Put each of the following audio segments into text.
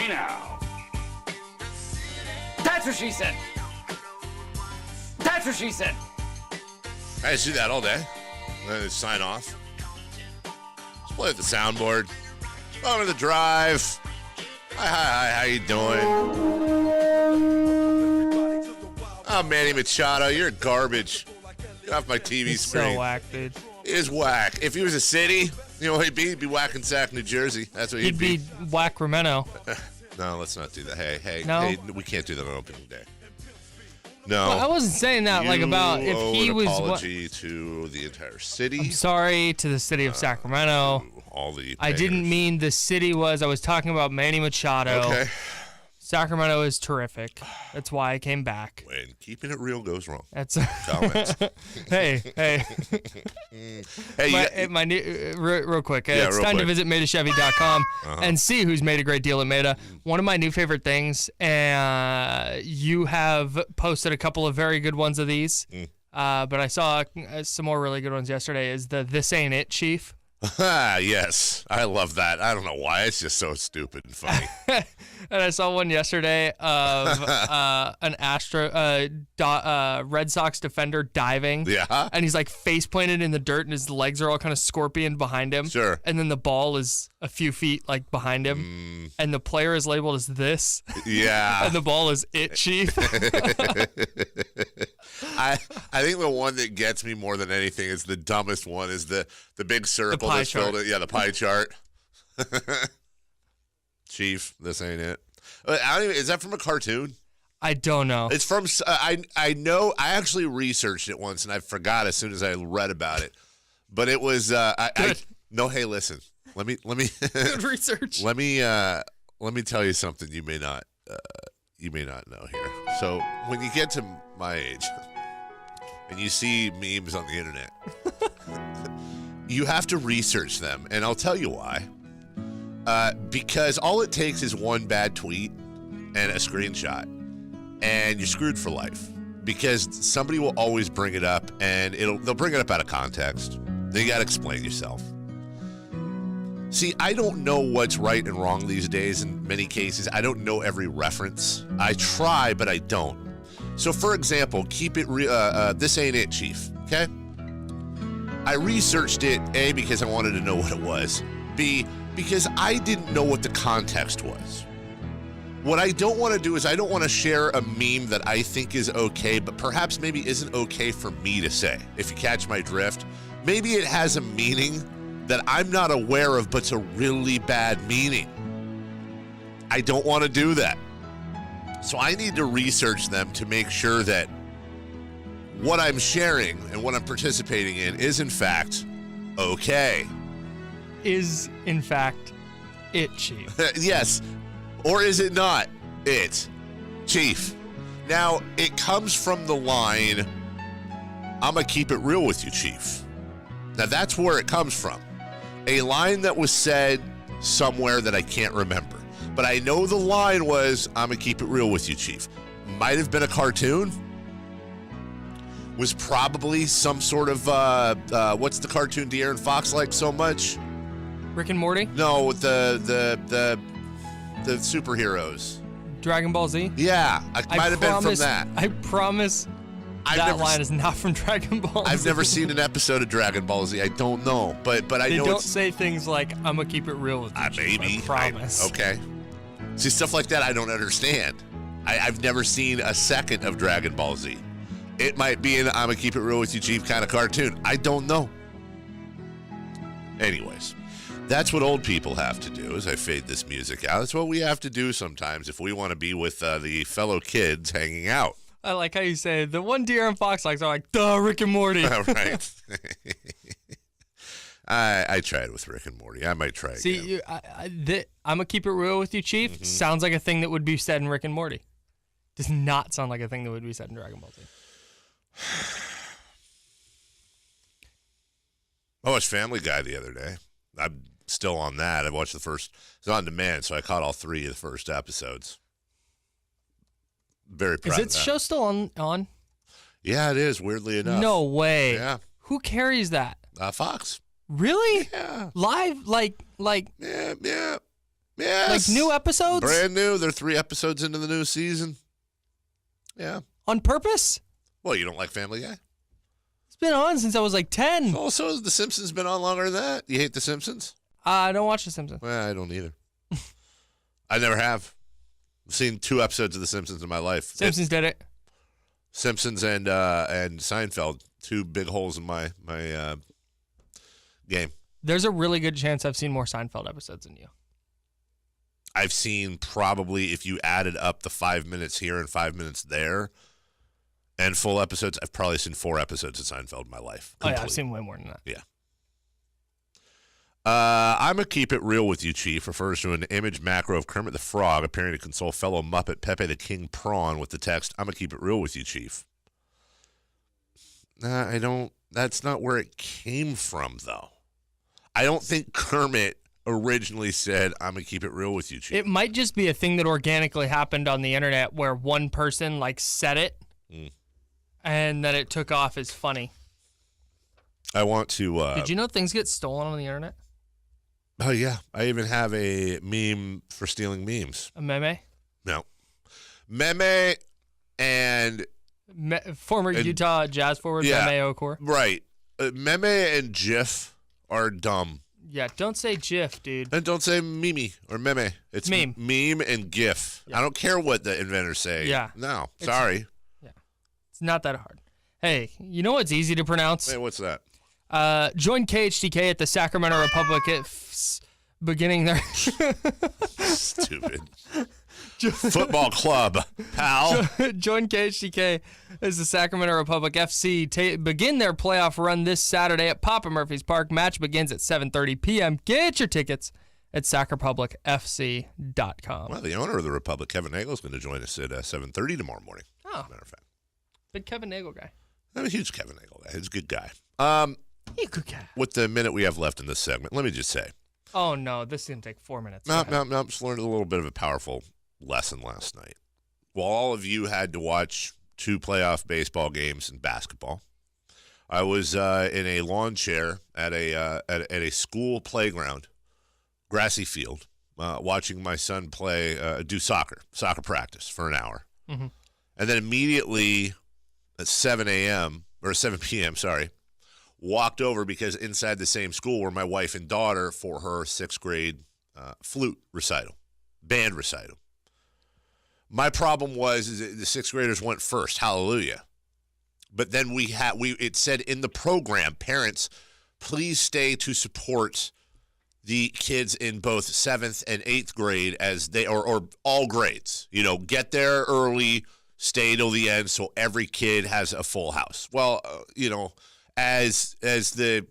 now. That's what she said. That's what she said. I just do that all day. Then sign off. Just play with the soundboard. Over the drive. Hi, how you doing? Oh, Manny Machado, you're garbage. Get off my TV He's screen. so whack, dude. He is whack. If he was a city, you know what he'd be? He'd be Whackensack, New Jersey. That's what he'd be. He'd be Whack-Rameno. No, let's not do that. Hey, No? we can't do that on opening day. No. Well, I wasn't saying that like about if he was. Apology to the entire city. I'm sorry to the city of Sacramento. All the. I didn't mean the city was. I was talking about Manny Machado. Okay. Sacramento is terrific. That's why I came back. When keeping it real goes wrong. That's Comments. hey. Hey, Real quick. Yeah, It's real time quick. to visit MaidaChevy.com and see who's made a great deal at Maida. One of my new favorite things, and you have posted a couple of very good ones of these, but I saw some more really good ones yesterday, is the This Ain't It Chief. Yes, I love that. I don't know why. It's just so stupid and funny. And I saw one yesterday of an Red Sox defender diving. Yeah. And he's like face planted in the dirt and his legs are all kind of scorpion behind him. Sure. And then the ball is a few feet like behind him. And the player is labeled as this. Yeah. And the ball is It Chief. I think the one that gets me more than anything is the dumbest one is the big circle pie that's filled chart. in. Yeah, the pie chart. Chief, this ain't it. I don't even, is that from a cartoon? I don't know. It's from. I know. I actually researched it once and I forgot as soon as I read about it. But it was. No. Hey, listen. Let me. Good research. Let me tell you something you may not know here. So when you get to my age and you see memes on the internet, you have to research them, and I'll tell you why. Because all it takes is one bad tweet and a screenshot, and you're screwed for life. Because somebody will always bring it up, and they'll bring it up out of context. Then you got to explain yourself. See, I don't know what's right and wrong these days in many cases. I don't know every reference. I try, but I don't. So, for example, keep it real. This ain't it, Chief. Okay? I researched it, A, because I wanted to know what it was. B, because I didn't know what the context was. What I don't want to do is I don't want to share a meme that I think is okay, but perhaps maybe isn't okay for me to say, if you catch my drift. Maybe it has a meaning that I'm not aware of, but it's a really bad meaning. I don't want to do that. So I need to research them to make sure that what I'm sharing and what I'm participating in is, in fact, okay. Is, in fact, it, Chief. Yes. Or is it not it, Chief? Now, it comes from the line, I'm going to keep it real with you, Chief. Now, that's where it comes from. A line that was said somewhere that I can't remember. But I know the line was, I'm going to keep it real with you, Chief. Might have been a cartoon. Was probably some sort of, what's the cartoon De'Aaron Fox like so much? Rick and Morty? No, the superheroes. Dragon Ball Z? Yeah, it might have been from that. I promise that line is not from Dragon Ball Z. I've never seen an episode of Dragon Ball Z. I don't know, but I know they don't it's, say things like, I'm going to keep it real with you, Chief. maybe. I promise. Okay. See, stuff like that I don't understand. I've never seen a second of Dragon Ball Z. It might be an I'm going to keep it real with you, Chief kind of cartoon. I don't know. Anyways, that's what old people have to do, is I fade this music out. That's what we have to do sometimes if we want to be with the fellow kids hanging out. I like how you say, the one De'Aaron Fox likes, I'm like, duh, Rick and Morty. Right. I tried with Rick and Morty. I might try again. See, I'm going to keep it real with you, Chief. Mm-hmm. Sounds like a thing that would be said in Rick and Morty. Does not sound like a thing that would be said in Dragon Ball Z. I watched Family Guy the other day. I'm still on that. I watched it's on demand, so I caught all 3 of the first episodes. Very proud of that. Is it show still on? Yeah, it is, weirdly enough. No way. Yeah. Who carries that? Fox. Really? Yeah. Live? Like? Yeah. Yes. Like new episodes? Brand new. They're 3 episodes into the new season. Yeah. On purpose? Well, you don't like Family Guy? It's been on since I was like 10. Also, The Simpsons been on longer than that? You hate The Simpsons? I don't watch The Simpsons. Well, I don't either. I never have. I've seen 2 episodes of The Simpsons in my life. Simpsons did it. Simpsons and Seinfeld, 2 big holes in my game. There's a really good chance I've seen more Seinfeld episodes than you. I've seen probably, if you added up the 5 minutes here and 5 minutes there and full episodes, I've probably seen 4 episodes of Seinfeld in my life. Oh, yeah, Complete. I've seen way more than that. Yeah. I'm going to keep it real with you, Chief. Refers to an image macro of Kermit the Frog appearing to console fellow Muppet Pepe the King Prawn with the text, I'm going to keep it real with you, Chief. I don't. That's not where it came from, though. I don't think Kermit originally said, I'm going to keep it real with you, Chief. It might just be a thing that organically happened on the internet where one person, like, said it and that it took off as funny. I want to... Did you know things get stolen on the internet? Oh, yeah. I even have a meme for stealing memes. A meme? No. Meme and... Former Utah Jazz forward Meme Okor. Right. Meme and GIF are dumb. Yeah, don't say GIF, dude. And don't say meme or meme. It's meme. Meme and GIF. Yeah. I don't care what the inventors say. Yeah. No, sorry. It's not that hard. Hey, you know what's easy to pronounce? Hey, what's that? Join KHTK at the Sacramento Republic beginning their... Stupid. Football club, pal. Join KHTK as the Sacramento Republic FC begin their playoff run this Saturday at Papa Murphy's Park. Match begins at 7:30 p.m. Get your tickets at sacrepublicfc.com. Well, the owner of the Republic, Kevin Nagel, is going to join us at 7:30 tomorrow morning. Oh, Matter of fact. big Kevin Nagel guy. I'm a huge Kevin Nagel guy. He's a good guy. He's a good guy. With the minute we have left in this segment, let me just say. Oh, no, this is going to take 4 minutes. No, just learned a little bit of a powerful lesson last night. While all of you had to watch 2 playoff baseball games and basketball, I was in a lawn chair at a school playground, grassy field, watching my son do soccer practice for an hour. Mm-hmm. And then immediately at 7 p.m., walked over because inside the same school were my wife and daughter for her 6th grade flute recital, band recital. My problem was the 6th graders went first, hallelujah. But then it said in the program, parents, please stay to support the kids in both 7th and 8th grade as they or all grades. Get there early, stay till the end so every kid has a full house. Well, as the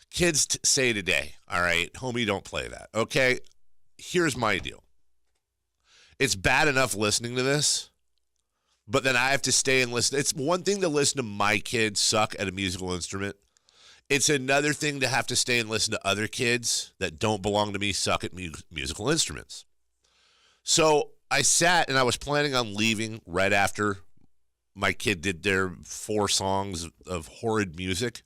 kids say today, all right, homie, don't play that. Okay, here's my deal. It's bad enough listening to this, but then I have to stay and listen. It's one thing to listen to my kids suck at a musical instrument. It's another thing to have to stay and listen to other kids that don't belong to me suck at musical instruments. So I sat and I was planning on leaving right after my kid did their 4 songs of horrid music.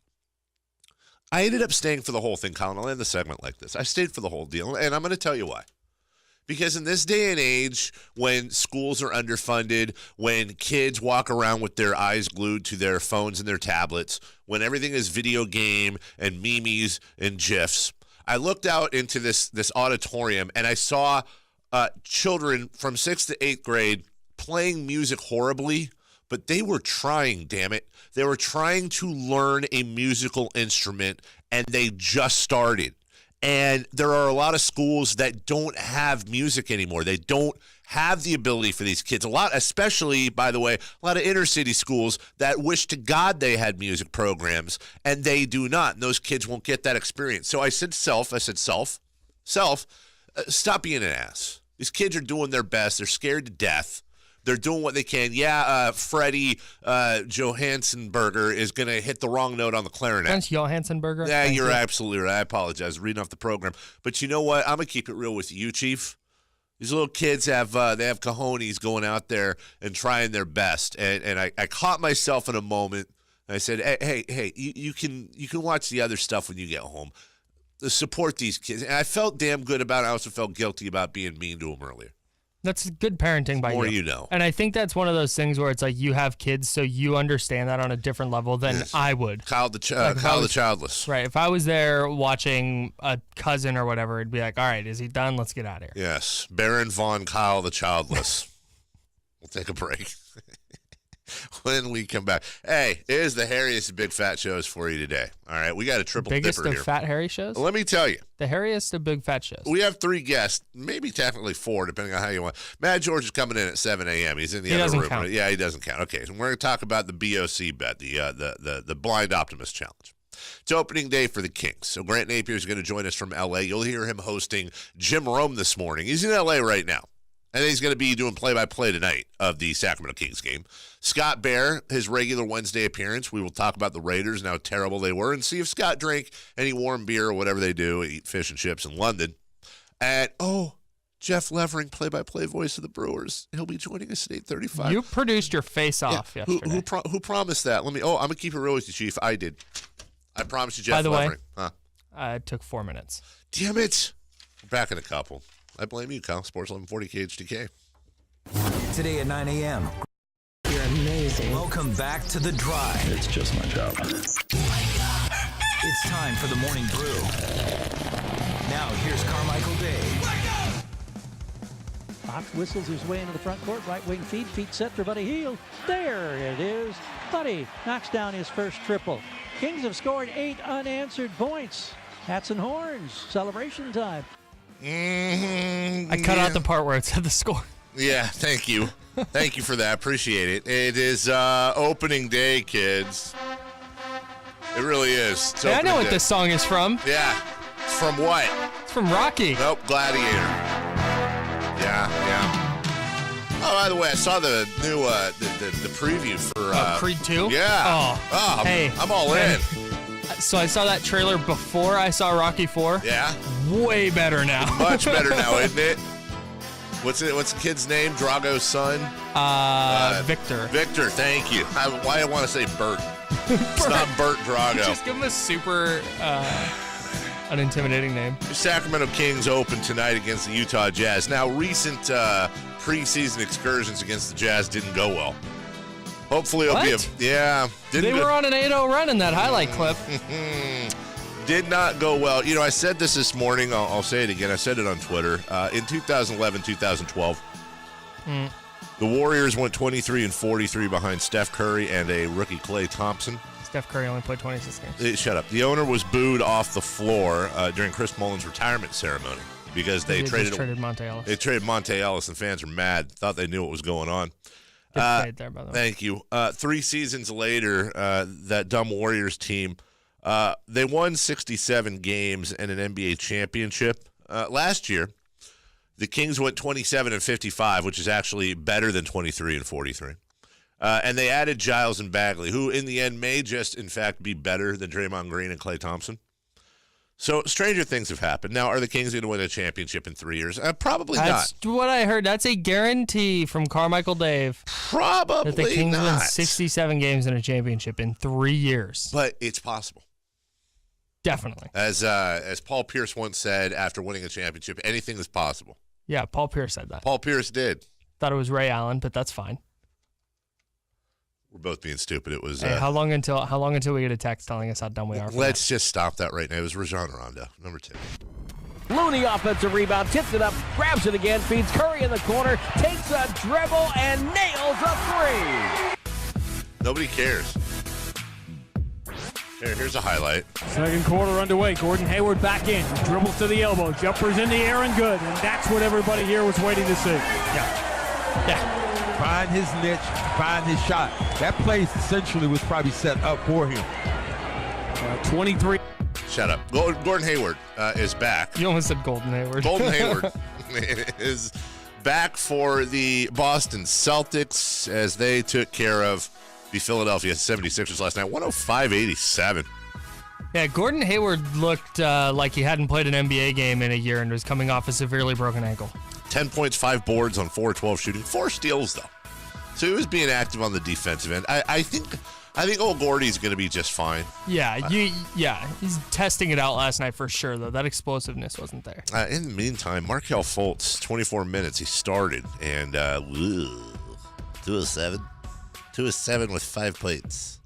I ended up staying for the whole thing, Colin. I'll end the segment like this. I stayed for the whole deal, and I'm going to tell you why. Because in this day and age, when schools are underfunded, when kids walk around with their eyes glued to their phones and their tablets, when everything is video game and memes and GIFs, I looked out into this auditorium and I saw children from 6th to 8th grade playing music horribly, but they were trying, damn it. They were trying to learn a musical instrument, and they just started. And there are a lot of schools that don't have music anymore. They don't have the ability for these kids. A lot, especially, by the way, a lot of inner city schools that wish to God they had music programs, and they do not. And those kids won't get that experience. So I said, self, stop being an ass. These kids are doing their best. They're scared to death. They're doing what they can. Yeah, Freddie Johansenberger is going to hit the wrong note on the clarinet. Prince Johansenberger? Yeah, you're absolutely right. I apologize. Reading off the program. But you know what? I'm going to keep it real with you, Chief. These little kids have cojones going out there and trying their best. And I caught myself in a moment. And I said, hey, you can watch the other stuff when you get home. support these kids. And I felt damn good about it. I also felt guilty about being mean to them earlier. That's good parenting by More you. you know. And I think that's one of those things where it's like you have kids, so you understand that on a different level than I would. Kyle the childless. Right. If I was there watching a cousin or whatever, it'd be like, all right, is he done? Let's get out of here. Yes. Baron von Kyle the childless. We'll take a break. When we come back. Hey, it is the hairiest of big fat shows for you today. All right, we got a triple Biggest dipper of here. fat hairy shows? Let me tell you. The hairiest of big fat shows. We have 3 guests, maybe technically 4, depending on how you want. Matt George is coming in at 7 a.m. He's in the other room. Count. Yeah, he doesn't count. Okay, so we're going to talk about the BOC bet, the Blind Optimist Challenge. It's opening day for the Kings. So Grant Napier is going to join us from L.A. You'll hear him hosting Jim Rome this morning. He's in L.A. right now. And he's going to be doing play-by-play tonight of the Sacramento Kings game. Scott Bair, his regular Wednesday appearance. We will talk about the Raiders and how terrible they were and see if Scott drank any warm beer or whatever they do, eat fish and chips in London. And, Jeff Levering, play-by-play voice of the Brewers. He'll be joining us at 8:35. You produced your face off yesterday. Who promised that? I'm going to keep it real with you, Chief. I did. I promised you Jeff Levering. It took 4 minutes. Damn it. We're back in a couple. I blame you, Kyle. Sports 1140 KHTK. Today at 9 a.m. You're amazing. Welcome back to The Drive. It's just my job. It's time for the Morning Brew. Now, here's Carmichael Dave. Fox whistles his way into the front court. Right wing feed set for Buddy Hield. There it is. Buddy knocks down his first triple. Kings have scored 8 unanswered points. Hats and horns. Celebration time. I cut out the part where it said the score. Yeah, thank you. Thank you for that. Appreciate it. It is opening day, kids. It really is. Hey, I know what this song is from. Yeah. It's from what? It's from Rocky. Nope, Gladiator. Yeah. Oh, by the way, I saw the new the preview for Creed 2? Yeah. Oh, hey. I'm all in. So I saw that trailer before I saw Rocky 4. Yeah. Way better now. Much better now, isn't it? What's the kid's name? Drago's son? Victor. Victor, thank you. Why I want to say Bert. It's not Bert Drago. Just give him a super unintimidating name. The Sacramento Kings open tonight against the Utah Jazz. Now, recent preseason excursions against the Jazz didn't go well. Hopefully it'll be They were on an 8-0 run in that highlight clip. Did not go well. You know, I said this morning. I'll say it again. I said it on Twitter. In 2011, 2012, the Warriors went 23-43 behind Steph Curry and a rookie Klay Thompson. Steph Curry only played 26 games. Shut up. The owner was booed off the floor during Chris Mullin's retirement ceremony because they traded Monte Ellis. They traded Monte Ellis, and fans are mad. Thought they knew what was going on. Good trade there, by the way. Thank you. 3 seasons later, that dumb Warriors team, they won 67 games and an NBA championship. Last year, the Kings went 27-55, which is actually better than 23-43. And they added Giles and Bagley, who in the end may just, in fact, be better than Draymond Green and Klay Thompson. So stranger things have happened. Now, are the Kings going to win a championship in 3 years? Probably not. That's what I heard. That's a guarantee from Carmichael Dave. Probably that the Kings not. win 67 games in a championship in 3 years. But it's possible. Definitely. As Paul Pierce once said after winning a championship, anything is possible. Yeah, Paul Pierce said that. Paul Pierce did. Thought it was Ray Allen, but that's fine. We're both being stupid. It was. Hey, how long until we get a text telling us how dumb we are? Let's just stop that right now. It was Rajon Rondo, number 2. Looney offensive rebound, tips it up, grabs it again, feeds Curry in the corner, takes a dribble and nails a 3. Nobody cares. Here's a highlight. Second quarter underway. Gordon Hayward back in. Dribbles to the elbow. Jumper's in the air and good. And that's what everybody here was waiting to see. Yeah. Find his niche, find his shot. That play essentially was probably set up for him. 23. Shut up. Gordon Hayward is back. You almost said Golden Hayward. Golden Hayward is back for the Boston Celtics as they took care of the Philadelphia 76ers last night. 105-87. Yeah, Gordon Hayward looked like he hadn't played an NBA game in a year and was coming off a severely broken ankle. 10 points, 5 boards on 4-12 shooting. 4 steals, though. So he was being active on the defensive end. I think I think old Gordy's going to be just fine. Yeah, he's testing it out last night for sure, though. That explosiveness wasn't there. In the meantime, Markel Fultz, 24 minutes. He started, and 207. 207 with 5 plates.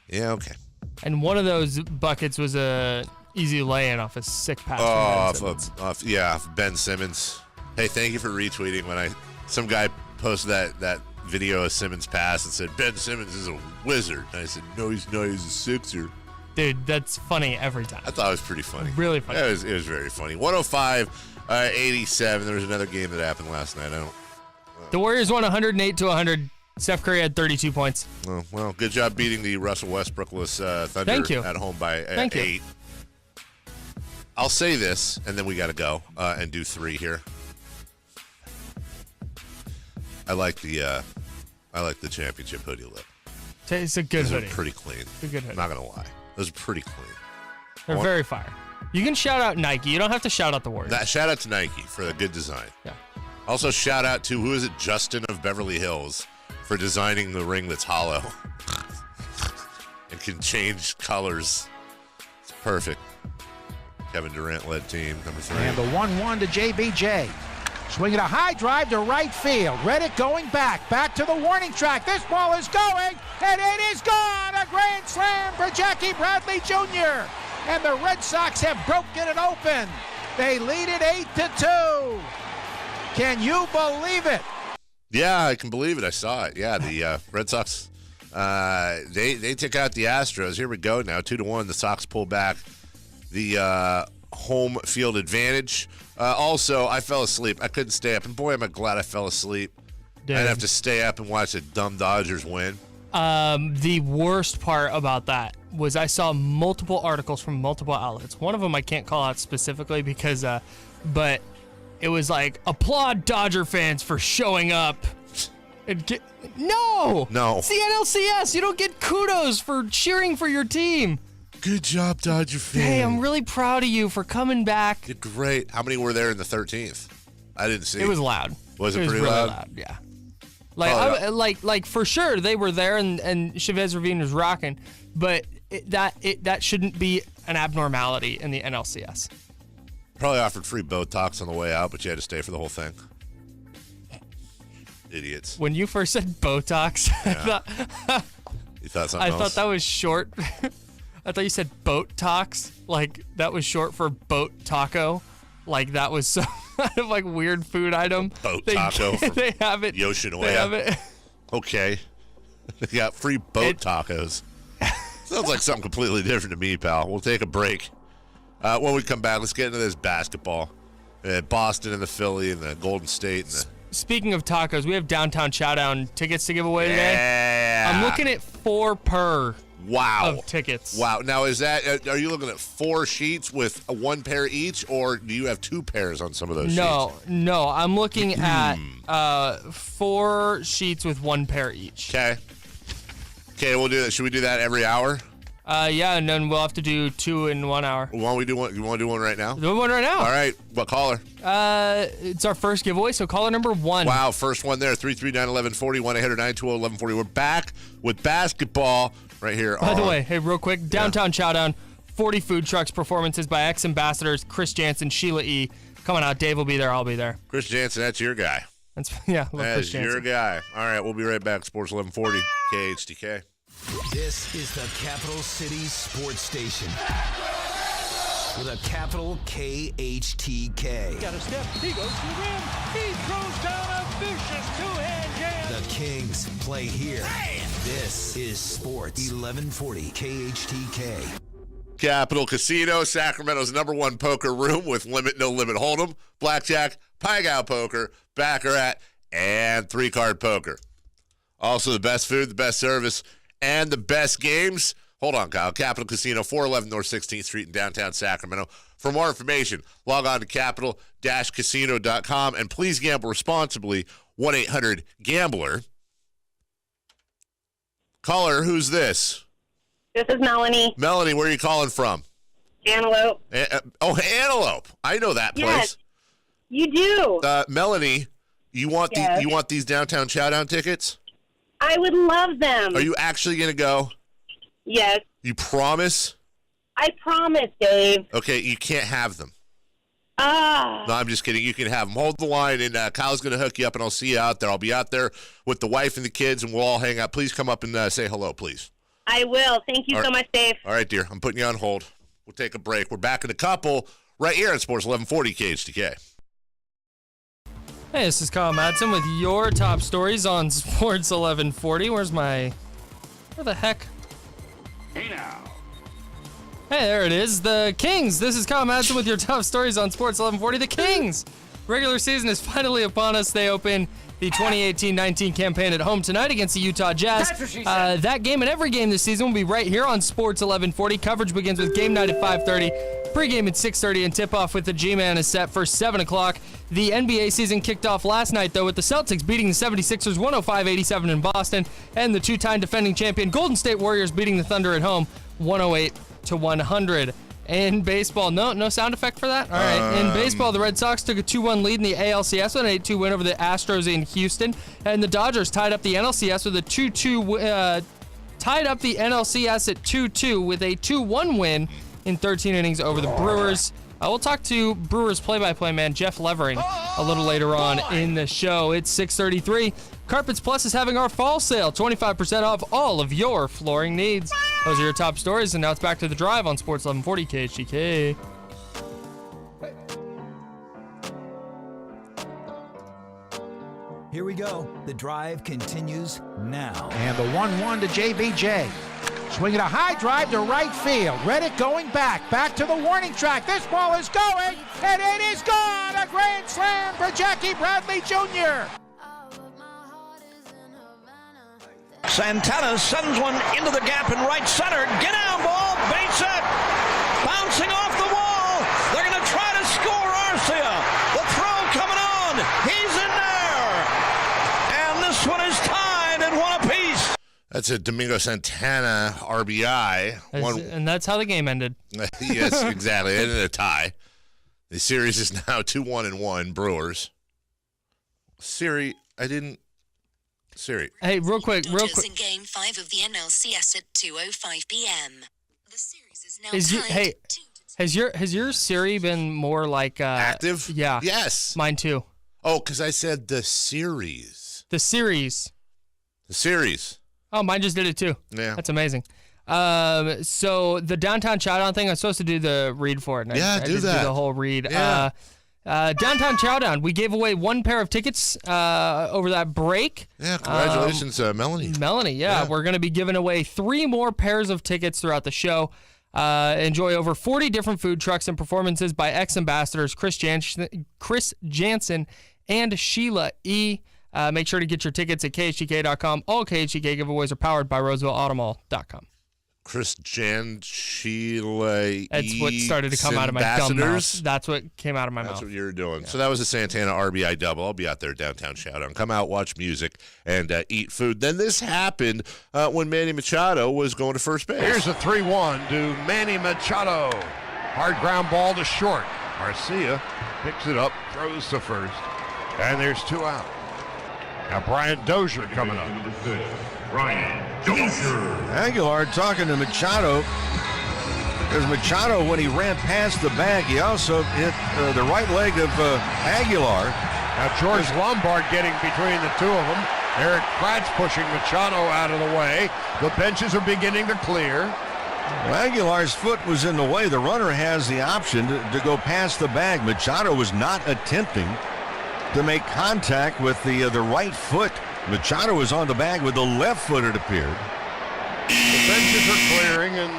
Yeah, okay. And one of those buckets was a easy lay-in off a sick pass. Off Ben Simmons. Hey, thank you for retweeting when some guy posted that video of Simmons' pass and said, Ben Simmons is a wizard. And I said, no, he's not. He's a Sixer. Dude, that's funny every time. I thought it was pretty funny. Really funny. It was very funny. 105-87. There was another game that happened last night. The Warriors won 108-100. Steph Curry had 32 points. Oh, well, good job beating the Russell Westbrookless Thunder at home by 8. I'll say this, and then we got to go and do 3 here. I like the championship hoodie look. It's a good hoodie. Those are pretty clean. It's a good hoodie. I'm not gonna lie, those are pretty clean. They're very fire. You can shout out Nike. You don't have to shout out the Warriors. Shout out to Nike for the good design. Yeah. Also, shout out to who is it? Justin of Beverly Hills for designing the ring that's hollow and can change colors. It's perfect. Kevin Durant led team number 3. And the 1-1 to JBJ. Swinging a high drive to right field. Reddick going back to the warning track. This ball is going, and it is gone. A grand slam for Jackie Bradley Jr. And the Red Sox have broken it open. They lead it 8-2. Can you believe it? Yeah, I can believe it. I saw it. Yeah, the Red Sox, they took out the Astros. Here we go now, 2-1. The Sox pull back the home field advantage. Also, I fell asleep. I couldn't stay up, and boy, am I glad I fell asleep. Dude. I'd have to stay up and watch the dumb Dodgers win. The worst part about that was I saw multiple articles from multiple outlets. One of them I can't call out specifically because, but it was like, applaud Dodger fans for showing up. No. It's the NLCS. You don't get kudos for cheering for your team. Good job, Dodger fans. Hey, I'm really proud of you for coming back. You're great. How many were there in the 13th? I didn't see. It was loud. Was it pretty really loud? Yeah. Like for sure they were there and Chavez Ravine was rocking, but that shouldn't be an abnormality in the NLCS. Probably offered free Botox on the way out, but you had to stay for the whole thing. Idiots. When you first said Botox, Yeah. You thought something else? I thought that was short. I thought you said boat talks, like that was short for boat taco, like that was some kind of like weird food item. Boat taco. They have it. Yoshinoya. They have it. Okay. They got free boat tacos. Sounds like something completely different to me, pal. We'll take a break. When we come back, let's get into this basketball. Boston and the Philly and the Golden State. And Speaking of tacos, we have Downtown Chowdown tickets to give away today. Yeah. I'm looking at 4 per. Wow. Of tickets. Wow. Now, is that, are you looking at 4 sheets with 1 pair each, or do you have 2 pairs on some of those sheets? No. I'm looking at 4 sheets with 1 pair each. Okay, we'll do that. Should we do that every hour? Yeah, and then we'll have to do 2 in 1 hour. Why don't we do one? You want to do one right now? Do one right now. All right. What caller? It's our first giveaway, so caller number 1. Wow, first one there. 339-1140, 1-800-920-1140. We're back with basketball right here. By the way, hey, real quick, Downtown Chowdown, 40 food trucks, performances by ex-ambassadors Chris Jansen, Sheila E. Coming out. Dave will be there. I'll be there. Chris Jansen, that's your guy. Love That's Chris Jansen. your guy. All right, we'll be right back. Sports 1140, KHTK. This is the Capital City Sports Station with a capital KHTK. Got a step. He goes to the rim. He throws down a vicious two-hand jam. The Kings play here. This is Sports 1140 KHTK. Capital Casino, Sacramento's #1 poker room with limit, no limit hold'em, blackjack, Pai-Gow poker, baccarat, and 3-card poker. Also the best food, the best service, and the best games. Hold on, Kyle. Capital Casino, 411 North 16th Street in downtown Sacramento. For more information, log on to capital-casino.com, and please gamble responsibly. 1-800-GAMBLER. Caller, who's this? This is Melanie. Melanie, where are you calling from? Antelope. Antelope. I know that place. Yes, you do. Melanie, you want Yes. you want these Downtown Chowdown tickets? I would love them. Are you actually going to go? Yes. You promise? I promise, Dave. Okay, you can't have them. Ah. No, I'm just kidding. You can have them. Hold the line, and Kyle's going to hook you up, and I'll see you out there. I'll be out there with the wife and the kids, and we'll all hang out. Please come up and say hello, please. I will. Thank you so much, Dave. All right, dear. I'm putting you on hold. We'll take a break. We're back in a couple right here on Sports 1140 KHTK. Hey, this is Kyle Madson with your top stories on Sports 1140. Where the heck? Hey now. Hey, there it is. The Kings. This is Kyle Madson with your top stories on Sports 1140. The Kings. Regular season is finally upon us. They open the 2018-19 campaign at home tonight against the Utah Jazz. That's what she said. That game and every game this season will be right here on Sports 1140. Coverage begins with game night at 5:30. Pregame at 6:30 and tip-off with the G-Man is set for 7 o'clock. The NBA season kicked off last night, though, with the Celtics beating the 76ers 105-87 in Boston, and the two-time defending champion Golden State Warriors beating the Thunder at home 108-100. In baseball, no sound effect for that? All right. In baseball, the Red Sox took a 2-1 lead in the ALCS with an 8-2 win over the Astros in Houston, and the Dodgers tied up the NLCS with a 2-2 tied up the NLCS at 2-2 with a 2-1 win in 13 innings over the Brewers. We'll talk to Brewers play-by-play man Jeff Levering a little later on in the show. It's 6:33. Carpets Plus is having our fall sale, 25% off all of your flooring needs. Those are your top stories, and now it's back to the drive on Sports 1140 KHTK. Here we go. The drive continues now. And the 1-1 to JBJ. Swinging a high drive to right field. Reddick going back to the warning track. This ball is going, and it is gone. A grand slam for Jackie Bradley Jr. Santana sends one into the gap in right center. Get down ball, base it. Bouncing off the wall. They're going to try to score Arcia. The throw coming on. He's in there. And this one is tied at one apiece. That's a Domingo Santana RBI. And that's how the game ended. Yes, exactly. It ended a tie. The series is now 2-1-1 Brewers. Siri. Hey, real quick. In Game 5 of the NLCS at 2:05 p.m. The series is now tied. Has your Siri been more like active? Yeah. Yes. Mine too. Oh, because I said the series. The series. Oh, mine just did it too. Yeah. That's amazing. So the downtown Chowdown thing, I'm supposed to do the read for it. And I do that. Do the whole read. Yeah. Downtown Chowdown, we gave away one pair of tickets over that break. Yeah, congratulations, Melanie. Melanie, yeah. We're going to be giving away 3 more pairs of tickets throughout the show. Enjoy over 40 different food trucks and performances by ex-ambassadors Chris Jansen and Sheila E. Make sure to get your tickets at KHTK.com. All KHTK giveaways are powered by RosevalleAutomall.com. Chris Jan, Sheila, That's what started to come out of my dumb mouth. That's what came out of my mouth. That's what you were doing. Yeah. So that was a Santana RBI double. I'll be out there downtown Showdown. Come out, watch music, and eat food. Then this happened when Manny Machado was going to first base. Here's a 3-1 to Manny Machado. Hard ground ball to short. Arcia picks it up, throws to first, and there's 2 out. Now Brian Dozier coming up. Brian Dozier. Aguilar talking to Machado. Because Machado, when he ran past the bag, he also hit the right leg of Aguilar. Now George Lombard getting between the two of them. Eric Kratz pushing Machado out of the way. The benches are beginning to clear. Well, Aguilar's foot was in the way. The runner has the option to go past the bag. Machado was not attempting to make contact with the right foot. Machado was on the bag with the left foot, it appeared. The benches are clearing and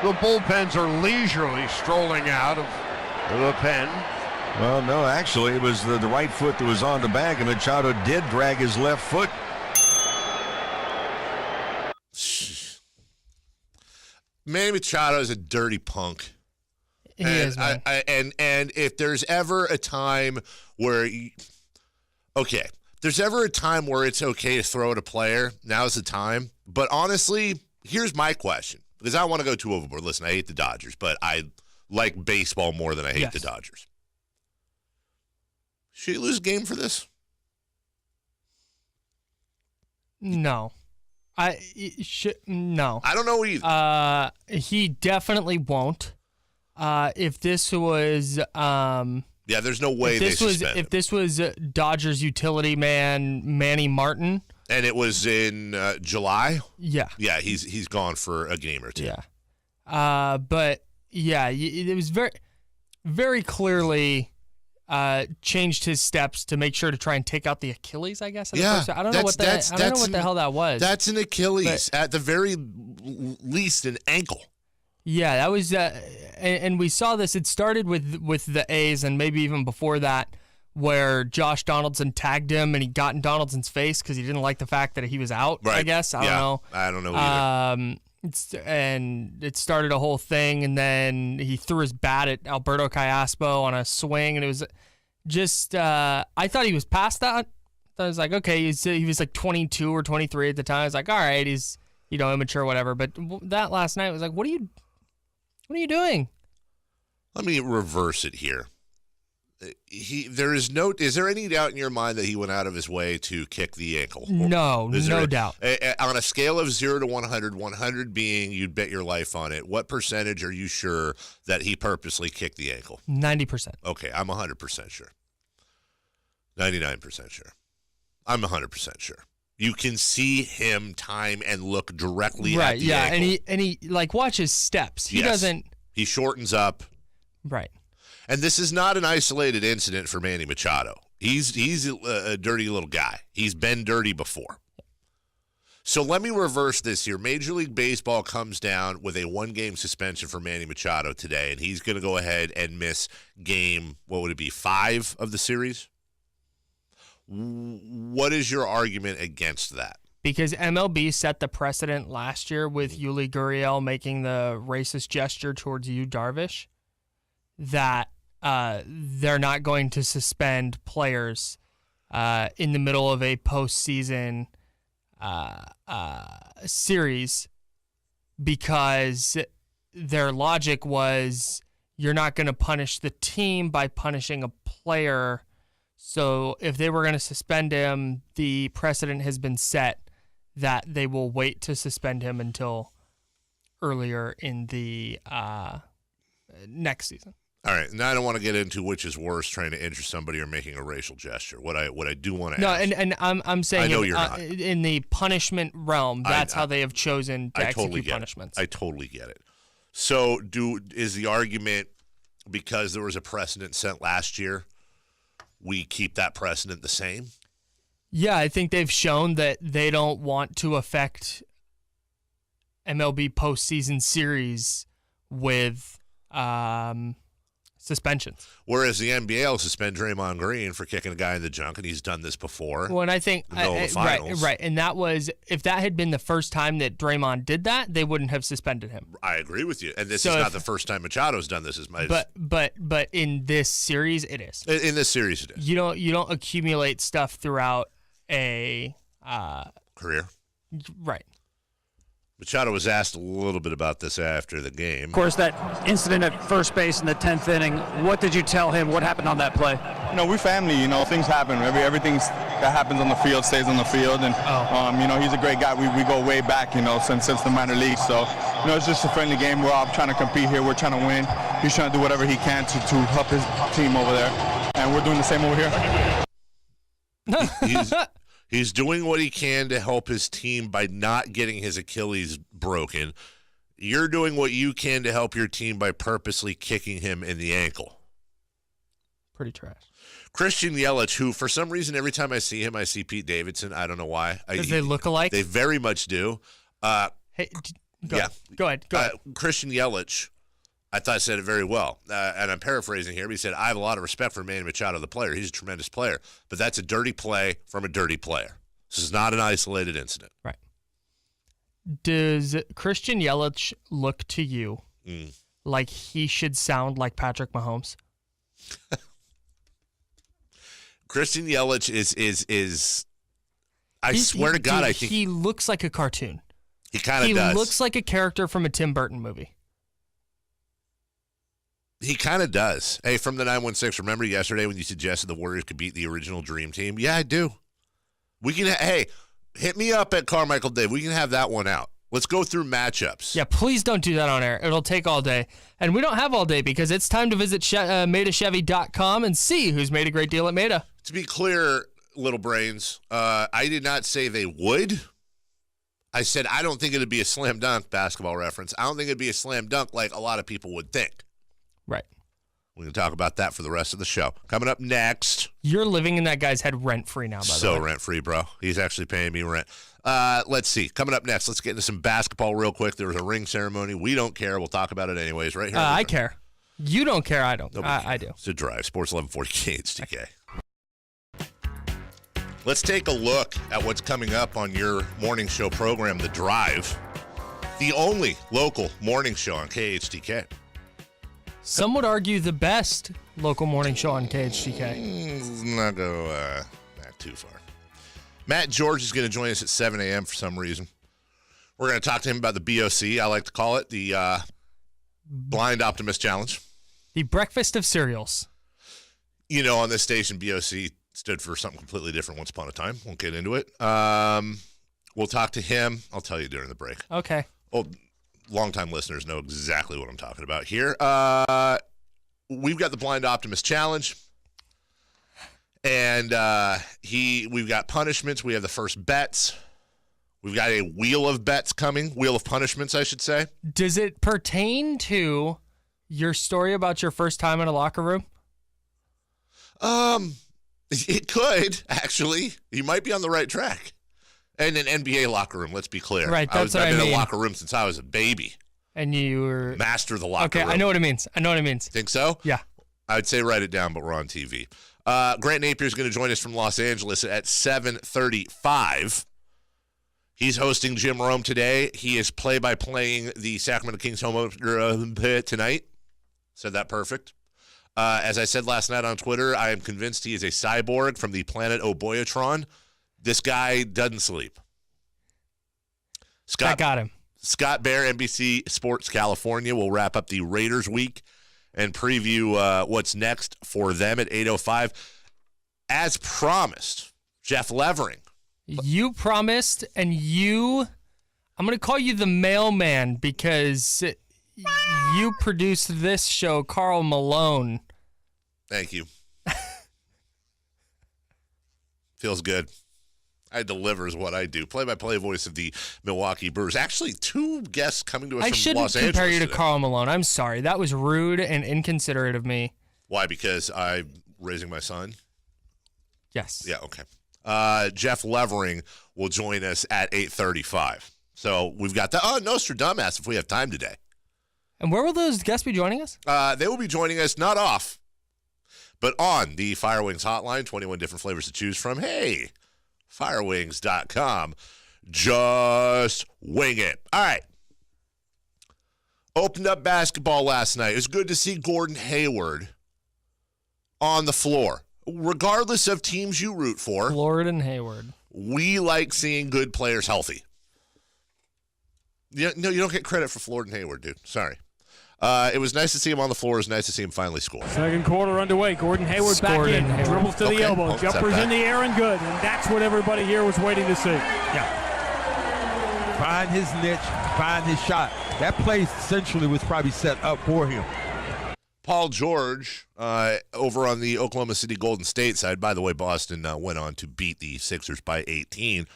the bullpens are leisurely strolling out of the pen. Well, no, actually, it was the right foot that was on the bag, and Machado did drag his left foot. Manny Machado is a dirty punk. He is, man. And if there's ever a time where there's ever a time where it's okay to throw at a player, now's the time. But honestly, here's my question, because I want to go too overboard. Listen, I hate the Dodgers, but I like baseball more than I hate the Dodgers. Should you lose a game for this? No. No. I don't know either. He definitely won't. If this was there's no way they suspend him. If this was Dodgers utility man Manny Martin, and it was in July. Yeah, he's gone for a game or two. Yeah, but yeah, it was very, very clearly changed his steps to make sure to try and take out the Achilles. I guess. I don't know what the hell that was. That's an Achilles, at the very least, an ankle. Yeah, that was, and we saw this. It started with the A's, and maybe even before that, where Josh Donaldson tagged him, and he got in Donaldson's face because he didn't like the fact that he was out. Right. I guess I don't know. I don't know either. And it started a whole thing, and then he threw his bat at Alberto Callaspo on a swing, and it was just. I thought he was past that. I was like, okay, he was like 22 or 23 at the time. I was like, all right, he's immature, whatever. But that last night was like, what are you doing? Let me reverse it here. Is there any doubt in your mind that he went out of his way to kick the ankle? No doubt. On a scale of 0 to 100, 100 being you'd bet your life on it, what percentage are you sure that he purposely kicked the ankle? 90%. Okay, I'm 100% sure. 99% sure. I'm 100% sure. You can see him time and look directly at the ankle. and he like watch his steps. He doesn't. He shortens up. Right. And this is not an isolated incident for Manny Machado. He's a dirty little guy. He's been dirty before. So let me reverse this here. Major League Baseball comes down with a 1-game suspension for Manny Machado today, and he's going to go ahead and miss game, 5 of the series? What is your argument against that? Because MLB set the precedent last year with Yuli Gurriel making the racist gesture towards Yu Darvish that they're not going to suspend players in the middle of a postseason series because their logic was you're not going to punish the team by punishing a player. So if they were going to suspend him, the precedent has been set that they will wait to suspend him until earlier in the next season. All right. Now I don't want to get into which is worse, trying to injure somebody or making a racial gesture. What I do want to ask. And I'm saying I know you're not. In the punishment realm, that's how they have chosen to execute punishments. I totally get it. So is the argument because there was a precedent set last year, we keep that precedent the same? Yeah, I think they've shown that they don't want to affect MLB postseason series with suspensions. Whereas the NBA will suspend Draymond Green for kicking a guy in the junk, and he's done this before. Well, and I think right, and that was if that had been the first time that Draymond did that, they wouldn't have suspended him. I agree with you, and this is not the first time Machado's done this. But in this series, it is. In this series, it is. You don't accumulate stuff throughout a career, right? Machado was asked a little bit about this after the game. Of course, that incident at first base in the 10th inning, what did you tell him? What happened on that play? We're family, things happen. Everything that happens on the field stays on the field. And, he's a great guy. We go way back, since the minor leagues. So, it's just a friendly game. We're all trying to compete here. We're trying to win. He's trying to do whatever he can to help his team over there. And we're doing the same over here. He's doing what he can to help his team by not getting his Achilles broken. You're doing what you can to help your team by purposely kicking him in the ankle. Pretty trash. Christian Yelich, who for some reason every time I see him, I see Pete Davidson. I don't know why. Because they look alike? They very much do. Hey, go ahead. Christian Yelich, I thought said it very well, and I'm paraphrasing here, but he said, I have a lot of respect for Manny Machado, the player. He's a tremendous player, but that's a dirty play from a dirty player. This is not an isolated incident. Right. Does Christian Yelich look to you like he should sound like Patrick Mahomes? Christian Yelich is I swear to God, I think he looks like a cartoon. He kind of does. He looks like a character from a Tim Burton movie. He kind of does. Hey, from the 916, remember yesterday when you suggested the Warriors could beat the original Dream Team? Yeah, I do. We can. Hey, hit me up at Carmichael Dave. We can have that one out. Let's go through matchups. Yeah, please don't do that on air. It'll take all day. And we don't have all day because it's time to visit MaidaChevy.com and see who's made a great deal at Maida. To be clear, little brains, I did not say they would. I said I don't think it would be a slam dunk, Basketball Reference. I don't think it would be a slam dunk like a lot of people would think. Right. We can talk about that for the rest of the show. Coming up next. You're living in that guy's head rent-free now, by the way. So rent-free, bro. He's actually paying me rent. Let's see. Coming up next, let's get into some basketball real quick. There was a ring ceremony. We don't care. We'll talk about it anyways. Right here. I care. You don't care. I don't. I do. It's a drive. Sports 1140 KHTK. Let's take a look at what's coming up on your morning show program, The Drive. The only local morning show on KHTK. Some would argue the best local morning show on KHTK. Not go back too far. Matt George is going to join us at 7 a.m. for some reason. We're going to talk to him about the BOC. I like to call it the Blind Optimist Challenge. The breakfast of cereals. You know, on this station, BOC stood for something completely different once upon a time. Won't get into it. We'll talk to him. I'll tell you during the break. Okay. Oh, longtime listeners know exactly what I'm talking about here. We've got the Blind Optimist Challenge. And we've got punishments. We have the first bets. We've got a wheel of bets coming. Wheel of punishments, I should say. Does it pertain to your story about your first time in a locker room? It could, actually. You might be on the right track. And an NBA locker room, let's be clear. Right, that's I've what been I mean. in a locker room since I was a baby. And you were... Master of the locker room. Okay, I know what it means. Think so? Yeah. I'd say write it down, but we're on TV. Grant Napier is going to join us from Los Angeles at 7:35. He's hosting Jim Rome today. He is play-by-playing the Sacramento Kings home opener tonight. Said that perfect. As I said last night on Twitter, I am convinced he is a cyborg from the planet Oboyatron. This guy doesn't sleep. I got him. Scott Bair, NBC Sports California, will wrap up the Raiders week and preview what's next for them at 8:05. As promised, Jeff Levering. You promised, and I'm going to call you the mailman because you produced this show, Carl Malone. Thank you. Feels good. I deliver is what I do. Play-by-play voice of the Milwaukee Brewers. Actually, two guests coming to us from Los Angeles. I shouldn't compare you to today. Carl Malone. I'm sorry. That was rude and inconsiderate of me. Why? Because I'm raising my son? Yes. Yeah, okay. Jeff Levering will join us at 8:35. So we've got that. Oh, Nostradamus if we have time today. And where will those guests be joining us? They will be joining us not off, but on the Firewings hotline. 21 different flavors to choose from. Hey, firewings.com. Just wing it. All right. Opened up basketball last night. It was good to see Gordon Hayward on the floor. Regardless of teams you root for, Florida and Hayward. We like seeing good players healthy. No, you don't get credit for Florida and Hayward, dude. Sorry. It was nice to see him on the floor. It was nice to see him finally score. Second quarter underway. Gordon Hayward back in. Dribbles to the elbow. Jumper's in the air and good. And that's what everybody here was waiting to see. Yeah. Find his niche. Find his shot. That play essentially was probably set up for him. Paul George over on the Oklahoma City Golden State side. By the way, Boston went on to beat the Sixers by 18.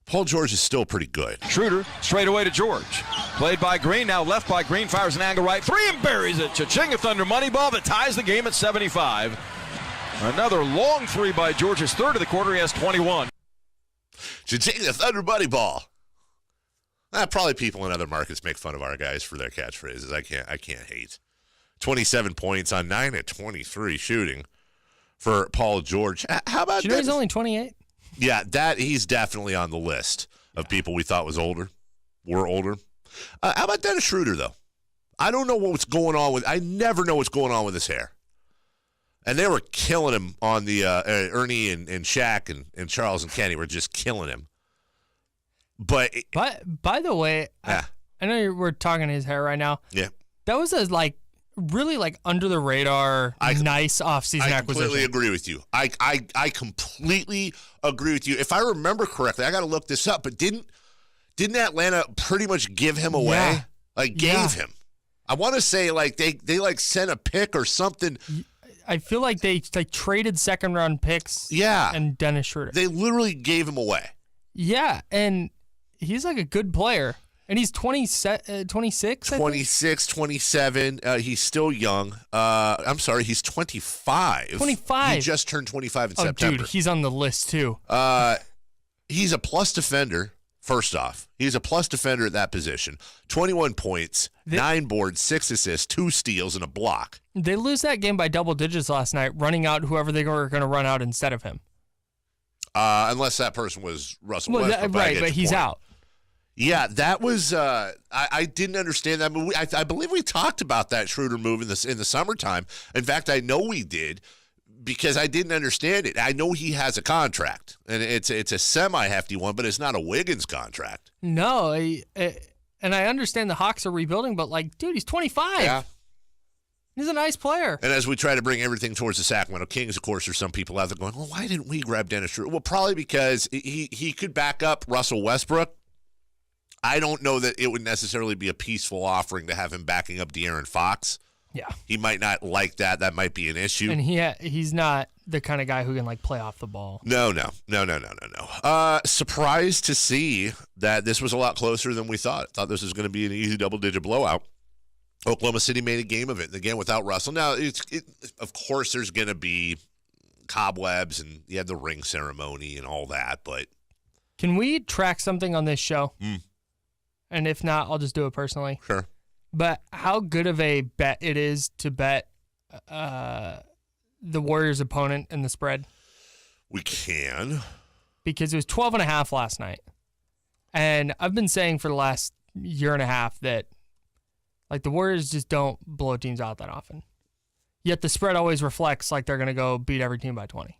Paul George is still pretty good. Schroeder straight away to George. Played by Green, now left by Green, fires an angle right. Three and buries it. Cha-ching, a Thunder money ball that ties the game at 75. Another long three by George. His third of the quarter. He has 21. Cha-ching, a Thunder money ball. Probably people in other markets make fun of our guys for their catchphrases. I can't hate. 27 points on 9 at 23 shooting for Paul George. How about Do you know he's only 28? Yeah, he's definitely on the list of people we thought were older. How about Dennis Schroeder, though? I don't know what's going on I never know what's going on with his hair. And they were killing him on the Ernie and Shaq and Charles and Kenny were just killing him. But by the way, yeah. I know we're talking his hair right now. Yeah. That was a really like under the radar, nice offseason acquisition. I completely agree with you. I completely agree with you. If I remember correctly, I got to look this up, but didn't Atlanta pretty much give him away? Yeah. Like gave him. I want to say like they like sent a pick or something. I feel like they traded second-round picks. Yeah. And Dennis Schroeder. They literally gave him away. Yeah, and he's like a good player. And he's 26, 26, 27. He's still young. I'm sorry, he's 25. 25. He just turned 25 in September. Dude, he's on the list too. He's a plus defender, first off. He's a plus defender at that position. 21 points, 9 boards, 6 assists, 2 steals, and a block. They lose that game by double digits last night, running out whoever they were going to run out instead of him. Unless that person was Russell Westbrook. Right, but he's out. Yeah, that was I didn't understand that. But I believe we talked about that Schroeder move in the summertime. In fact, I know we did because I didn't understand it. I know he has a contract, and it's a semi-hefty one, but it's not a Wiggins contract. No, and I understand the Hawks are rebuilding, but like, dude, he's 25. Yeah. He's a nice player. And as we try to bring everything towards the Sacramento Kings, of course, there's some people out there going, well, why didn't we grab Dennis Schroeder? Well, probably because he could back up Russell Westbrook. I don't know that it would necessarily be a peaceful offering to have him backing up De'Aaron Fox. Yeah. He might not like that. That might be an issue. And he's not the kind of guy who can like play off the ball. No. Surprised to see that this was a lot closer than we thought. I thought this was going to be an easy double-digit blowout. Oklahoma City made a game of it, again, without Russell. Now, of course, there's going to be cobwebs, and you had the ring ceremony and all that, but... Can we track something on this show? And if not, I'll just do it personally. Sure. But how good of a bet it is to bet the Warriors' opponent in the spread? We can. Because it was 12.5 last night. And I've been saying for the last year and a half that like the Warriors just don't blow teams out that often. Yet the spread always reflects like they're going to go beat every team by 20.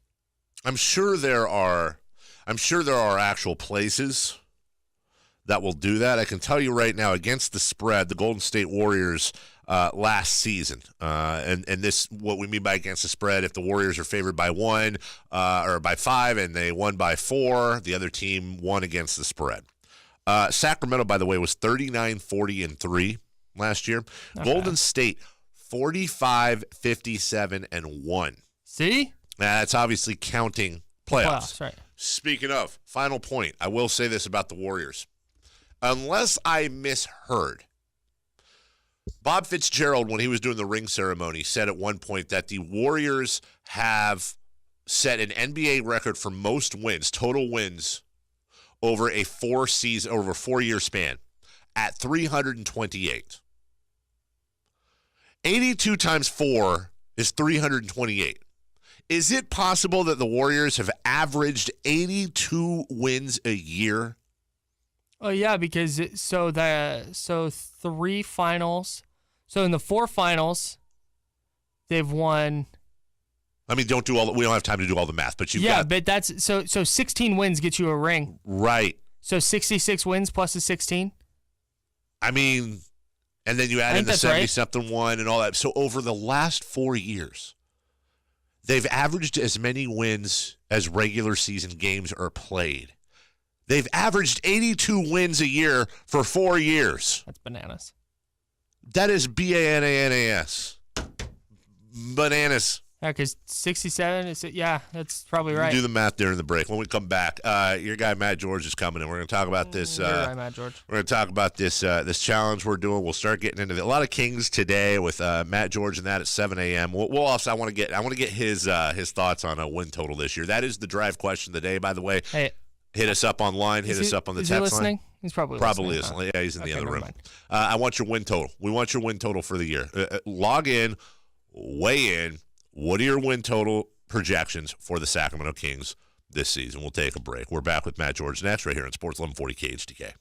I'm sure there are actual places that will do that. I can tell you right now, against the spread, the Golden State Warriors last season, and this, what we mean by against the spread, if the Warriors are favored by 1 or by 5 and they won by 4, the other team won against the spread. Sacramento, by the way, was 39-40-3 last year. Golden State, 45-57-1. See? That's obviously counting playoffs. Right. Speaking of, final point, I will say this about the Warriors. Unless I misheard, Bob Fitzgerald, when he was doing the ring ceremony, said at one point that the Warriors have set an NBA record for most wins, total wins, over a 4-year span at 328. 82 times 4 is 328. Is it possible that the Warriors have averaged 82 wins a year? Oh yeah, because 3 finals. So in the 4 finals, they've won. I mean, we don't have time to do all the math, but but that's so 16 wins get you a ring. Right. So 66 wins plus a 16. I mean, and then you add in the 70-something one and all that. So over the last 4 years, they've averaged as many wins as regular season games are played. They've averaged 82 wins a year for 4 years. That's bananas. That is BANANAS. Bananas. Yeah, because 67 is that's probably right. Do the math during the break. When we come back, your guy Matt George is coming in. We're going to talk about this. Matt George. We're going to talk about this challenge we're doing. We'll start getting into it. A lot of Kings today with Matt George and that at 7 a.m. We'll also I want to get his thoughts on a win total this year. That is the drive question of the day, by the way. Hey, hit us up online. Hit us up on the text line. Is he listening? He's probably listening. Yeah, he's in the other room. I want your win total. We want your win total for the year. Log in, weigh in. What are your win total projections for the Sacramento Kings this season? We'll take a break. We're back with Matt George next right here on Sports 1140 KHTK.